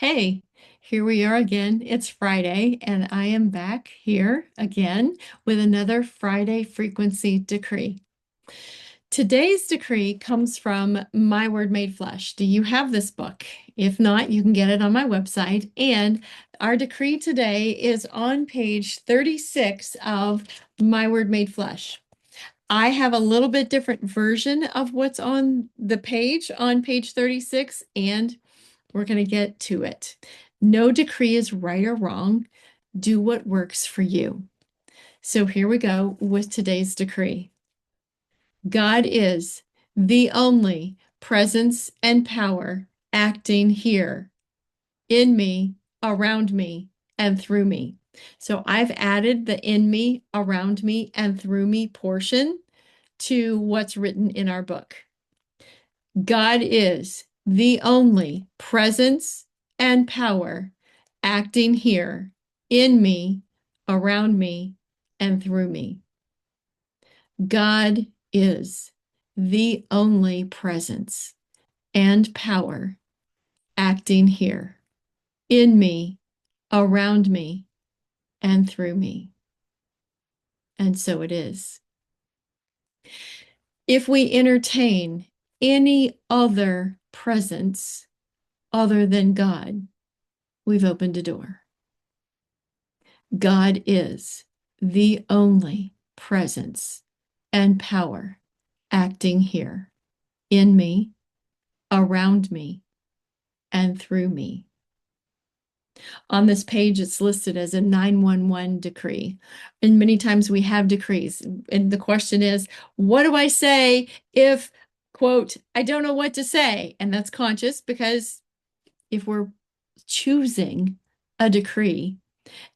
Hey, here we are again. It's Friday, and I am back here again with another Friday frequency decree. Today's decree comes from My Word Made Flesh. Do you have this book? If not, you can get it on my website. And our decree today is on page 36 of My Word Made Flesh. I have a little bit different version of what's on the page on page 36, and we're going to get to it. No decree is right or wrong. Do what works for you. So here we go with today's decree. God is the only presence and power acting here, in me, around me, and through me. So I've added the in me, around me, and through me portion to what's written in our book. God is the only presence and power acting here, in me, around me, and through me. God is the only presence and power acting here, in me, around me, and through me. And so it is. If we entertain any other presence other than God, we've opened a door. God is the only presence and power acting here, in me, around me, and through me. On this page, it's listed as a 911 decree. And many times we have decrees. And the question is, what do I say if, quote, I don't know what to say? And that's conscious, because if we're choosing a decree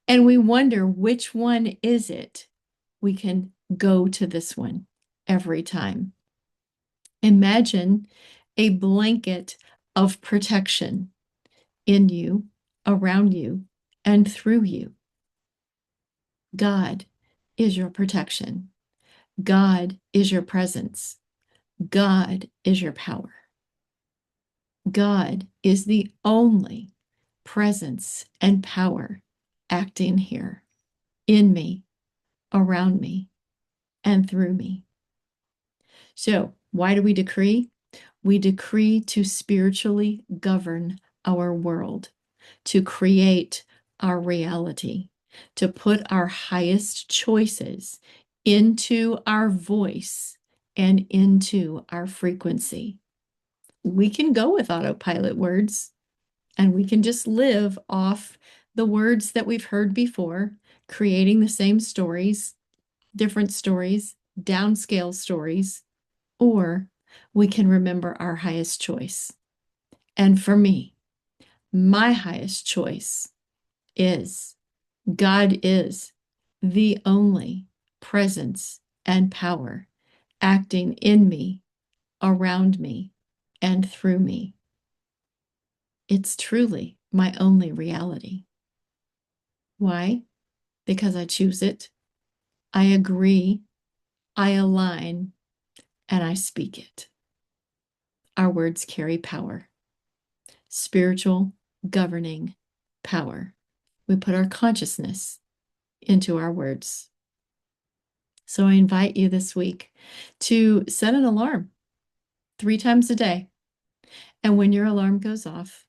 and we wonder which one is it, we can go to this one every time. Imagine a blanket of protection in you, around you, and through you. God is your protection. God is your presence. God is your power. God is the only presence and power acting here, in me, around me, and through me. So, why do we decree? We decree to spiritually govern our world, to create our reality, to put our highest choices into our voice and into our frequency. We can go with autopilot words, and we can just live off the words that we've heard before, creating the same stories, different stories, downscale stories, or we can remember our highest choice. And for me, my highest choice is God is the only presence and power acting in me, around me, and through me. It's truly my only reality. Why? Because I choose it, I agree, I align, and I speak it. Our words carry power, spiritual governing power. We put our consciousness into our words. So I invite you this week to set an alarm 3 times a day. And when your alarm goes off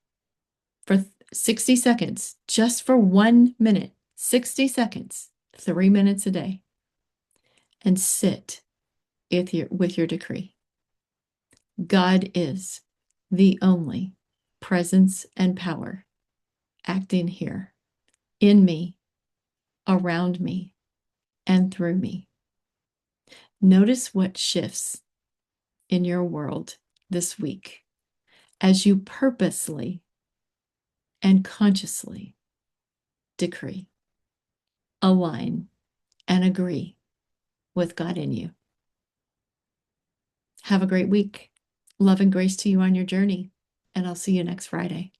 for 60 seconds, just for 1 minute, 60 seconds, 3 minutes a day, and sit with your decree. God is the only presence and power acting here, in me, around me, and through me. Notice what shifts in your world this week as you purposely and consciously decree, align, and agree with God in you. Have a great week. Love and grace to you on your journey, and I'll see you next Friday.